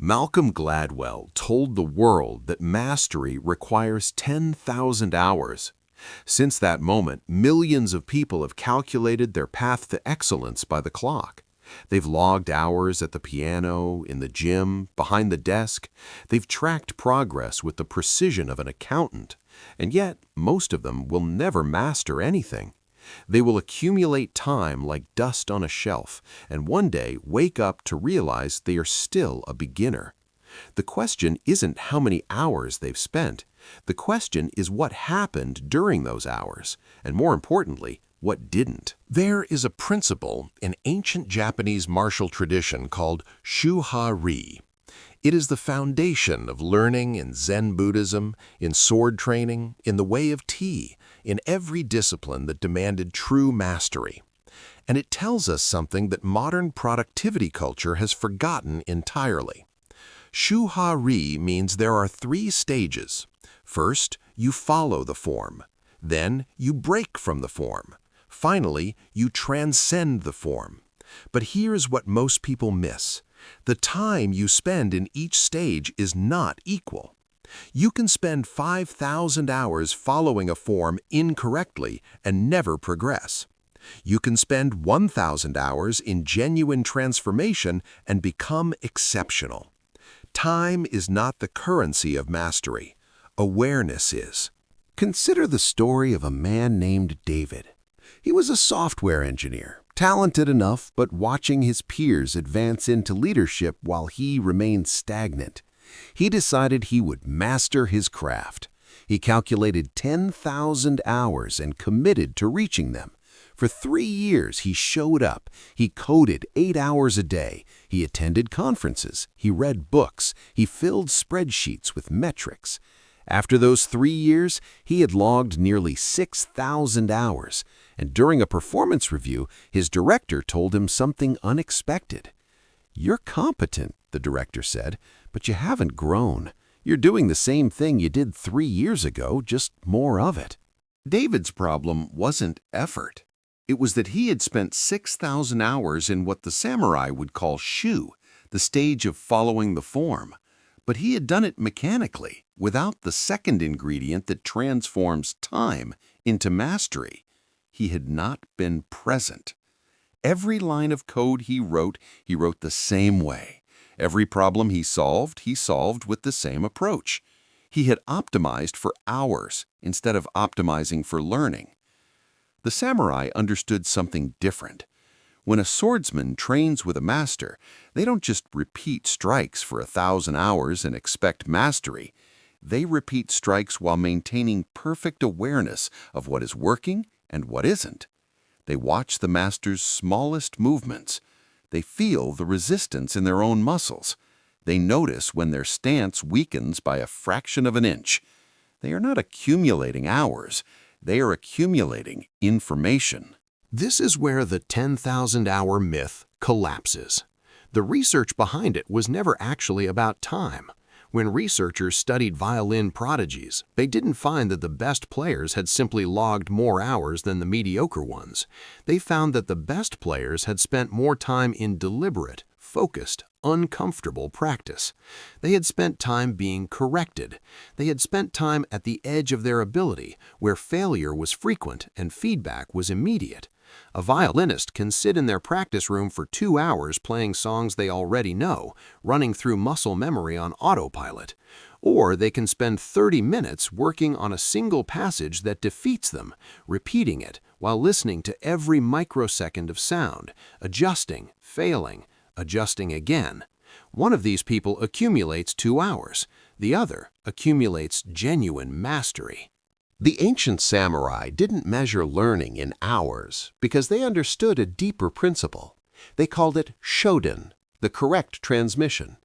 Malcolm Gladwell told the world that mastery requires 10,000 hours. Since that moment, millions of people have calculated their path to excellence by the clock. They've logged hours at the piano, in the gym, behind the desk. They've tracked progress with the precision of an accountant. And yet, most of them will never master anything. They will accumulate time like dust on a shelf, and one day wake up to realize they are still a beginner. The question isn't how many hours they've spent. The question is what happened during those hours, and more importantly, what didn't. There is a principle in ancient Japanese martial tradition called shuha-ri. It is the foundation of learning in Zen Buddhism, in sword training, in the way of tea, in every discipline that demanded true mastery. And it tells us something that modern productivity culture has forgotten entirely. Shuha-ri means there are 3 stages. First, you follow the form. Then, you break from the form. Finally, you transcend the form. But here's what most people miss. The time you spend in each stage is not equal. You can spend 5,000 hours following a form incorrectly and never progress. You can spend 1,000 hours in genuine transformation and become exceptional. Time is not the currency of mastery. Awareness is. Consider the story of a man named David. He was a software engineer, talented enough, but watching his peers advance into leadership while he remained stagnant. He decided he would master his craft. He calculated 10,000 hours and committed to reaching them. For 3 years, he showed up. He coded 8 hours a day. He attended conferences. He read books. He filled spreadsheets with metrics. After those 3 years, he had logged nearly 6,000 hours. And during a performance review, his director told him something unexpected. "You're competent," the director said, "but you haven't grown. You're doing the same thing you did 3 years ago, just more of it." David's problem wasn't effort. It was that he had spent 6,000 hours in what the samurai would call shu, the stage of following the form. But he had done it mechanically, without the second ingredient that transforms time into mastery. He had not been present. Every line of code he wrote the same way. Every problem he solved with the same approach. He had optimized for hours instead of optimizing for learning. The samurai understood something different. When a swordsman trains with a master, they don't just repeat strikes for 1,000 hours and expect mastery. They repeat strikes while maintaining perfect awareness of what is working and what isn't. They watch the master's smallest movements. They feel the resistance in their own muscles. They notice when their stance weakens by a fraction of an inch. They are not accumulating hours. They are accumulating information. This is where the 10,000-hour myth collapses. The research behind it was never actually about time. When researchers studied violin prodigies, they didn't find that the best players had simply logged more hours than the mediocre ones. They found that the best players had spent more time in deliberate, focused, uncomfortable practice. They had spent time being corrected. They had spent time at the edge of their ability, where failure was frequent and feedback was immediate. A violinist can sit in their practice room for 2 hours playing songs they already know, running through muscle memory on autopilot. Or they can spend 30 minutes working on a single passage that defeats them, repeating it while listening to every microsecond of sound, adjusting, failing, adjusting again. One of these people accumulates 2 hours. The other accumulates genuine mastery. The ancient samurai didn't measure learning in hours because they understood a deeper principle. They called it shoden, the correct transmission.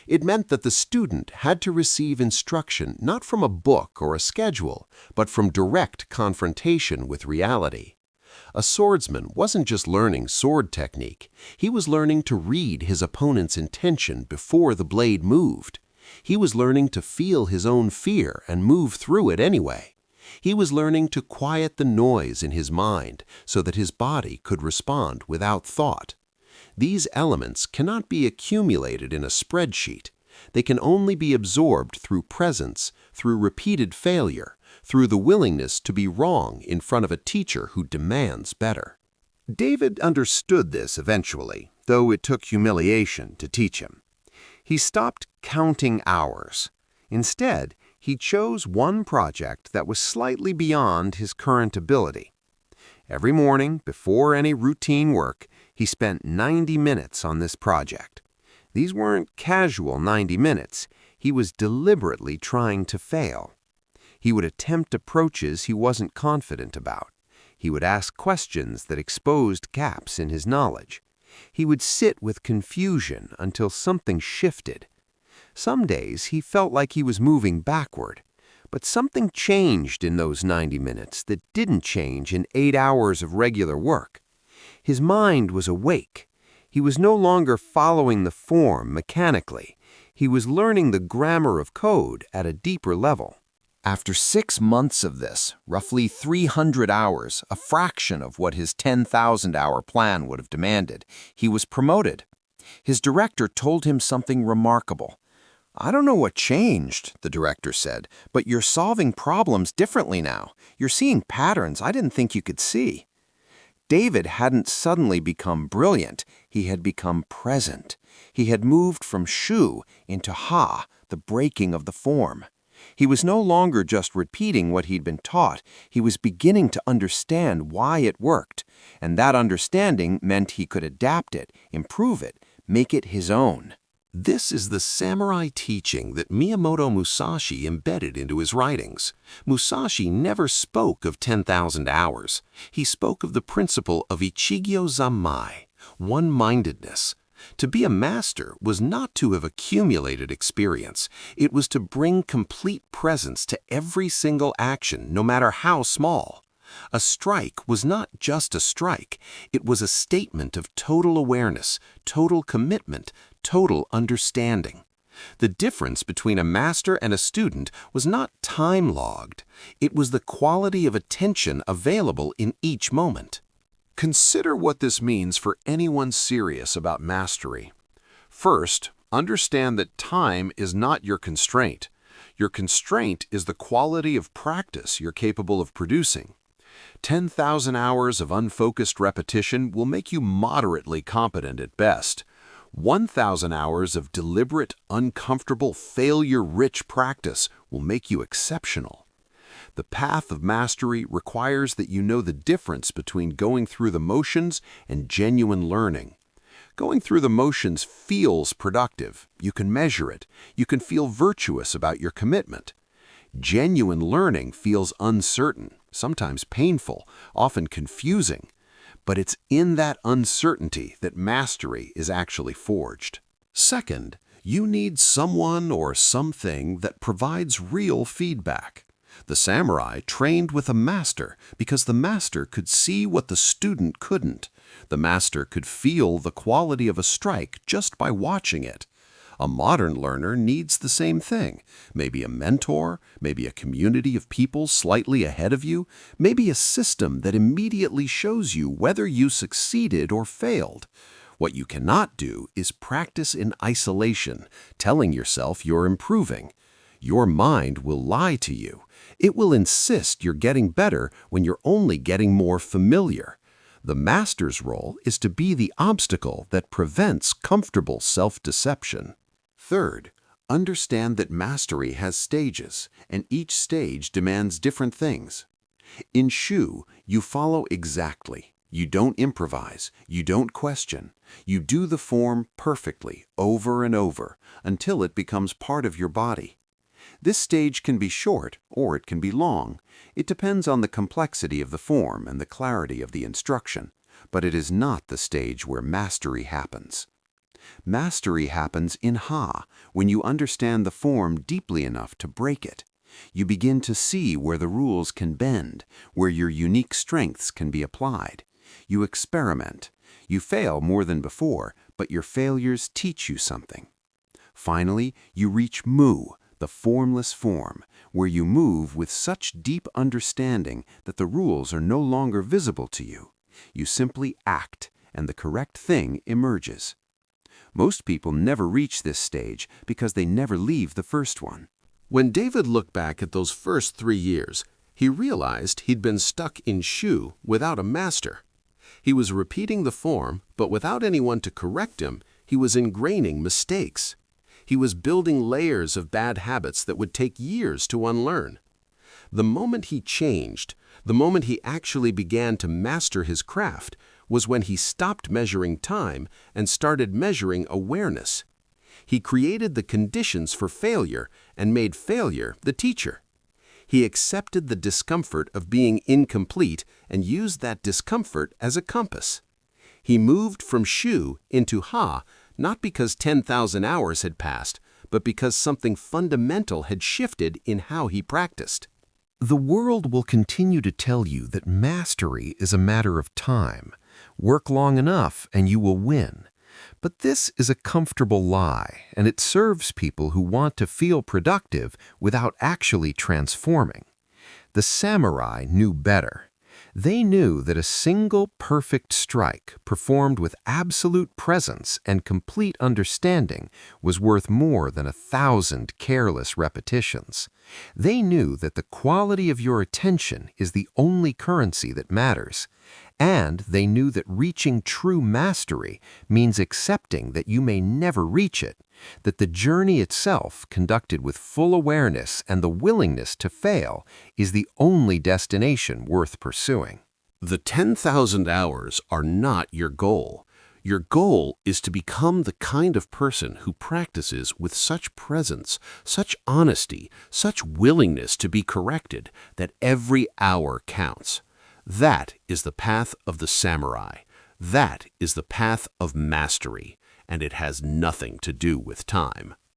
It meant that the student had to receive instruction not from a book or a schedule, but from direct confrontation with reality. A swordsman wasn't just learning sword technique. He was learning to read his opponent's intention before the blade moved. He was learning to feel his own fear and move through it anyway. He was learning to quiet the noise in his mind so that his body could respond without thought. These elements cannot be accumulated in a spreadsheet. They can only be absorbed through presence, through repeated failure, through the willingness to be wrong in front of a teacher who demands better. David understood this eventually, though it took humiliation to teach him. He stopped counting hours. Instead, he chose one project that was slightly beyond his current ability. Every morning, before any routine work, he spent 90 minutes on this project. These weren't casual 90 minutes. He was deliberately trying to fail. He would attempt approaches he wasn't confident about. He would ask questions that exposed gaps in his knowledge. He would sit with confusion until something shifted. Some days he felt like he was moving backward, but something changed in those 90 minutes that didn't change in 8 hours of regular work. His mind was awake. He was no longer following the form mechanically. He was learning the grammar of code at a deeper level. After 6 months of this, roughly 300 hours, a fraction of what his 10,000-hour plan would have demanded, he was promoted. His director told him something remarkable. "I don't know what changed," the director said, "but you're solving problems differently now. You're seeing patterns I didn't think you could see." David hadn't suddenly become brilliant. He had become present. He had moved from shu into ha, the breaking of the form. He was no longer just repeating what he'd been taught. He was beginning to understand why it worked, and that understanding meant he could adapt it, improve it, make it his own. This is the samurai teaching that Miyamoto Musashi embedded into his writings. Musashi never spoke of 10,000 hours. He spoke of the principle of ichigyo zammai, one-mindedness. To be a master was not to have accumulated experience. It was to bring complete presence to every single action, no matter how small. A strike was not just a strike. It was a statement of total awareness, total commitment, total understanding. The difference between a master and a student was not time-logged. It was the quality of attention available in each moment. Consider what this means for anyone serious about mastery. First, understand that time is not your constraint. Your constraint is the quality of practice you're capable of producing. 10,000 hours of unfocused repetition will make you moderately competent at best. 1,000 hours of deliberate, uncomfortable, failure-rich practice will make you exceptional. The path of mastery requires that you know the difference between going through the motions and genuine learning. Going through the motions feels productive. You can measure it. You can feel virtuous about your commitment. Genuine learning feels uncertain, sometimes painful, often confusing. But it's in that uncertainty that mastery is actually forged. Second, you need someone or something that provides real feedback. The samurai trained with a master because the master could see what the student couldn't. The master could feel the quality of a strike just by watching it. A modern learner needs the same thing. Maybe a mentor, maybe a community of people slightly ahead of you, maybe a system that immediately shows you whether you succeeded or failed. What you cannot do is practice in isolation, telling yourself you're improving. Your mind will lie to you. It will insist you're getting better when you're only getting more familiar. The master's role is to be the obstacle that prevents comfortable self-deception. Third, understand that mastery has stages, and each stage demands different things. In shu, you follow exactly. You don't improvise. You don't question. You do the form perfectly, over and over, until it becomes part of your body. This stage can be short, or it can be long. It depends on the complexity of the form and the clarity of the instruction, but it is not the stage where mastery happens. Mastery happens in ha, when you understand the form deeply enough to break it. You begin to see where the rules can bend, where your unique strengths can be applied. You experiment. You fail more than before, but your failures teach you something. Finally, you reach mu, the formless form, where you move with such deep understanding that the rules are no longer visible to you. You simply act, and the correct thing emerges. Most people never reach this stage because they never leave the first one. When David looked back at those first 3 years, he realized he'd been stuck in shu without a master. He was repeating the form, but without anyone to correct him, he was ingraining mistakes. He was building layers of bad habits that would take years to unlearn. The moment he changed, the moment he actually began to master his craft, was when he stopped measuring time and started measuring awareness. He created the conditions for failure and made failure the teacher. He accepted the discomfort of being incomplete and used that discomfort as a compass. He moved from shu into ha, not because 10,000 hours had passed, but because something fundamental had shifted in how he practiced. The world will continue to tell you that mastery is a matter of time. Work long enough and you will win. But this is a comfortable lie, and it serves people who want to feel productive without actually transforming. The samurai knew better. They knew that a single perfect strike performed with absolute presence and complete understanding was worth more than 1,000 careless repetitions. They knew that the quality of your attention is the only currency that matters. And they knew that reaching true mastery means accepting that you may never reach it, that the journey itself, conducted with full awareness and the willingness to fail, is the only destination worth pursuing. The 10,000 hours are not your goal. Your goal is to become the kind of person who practices with such presence, such honesty, such willingness to be corrected that every hour counts. That is the path of the samurai. That is the path of mastery, and it has nothing to do with time.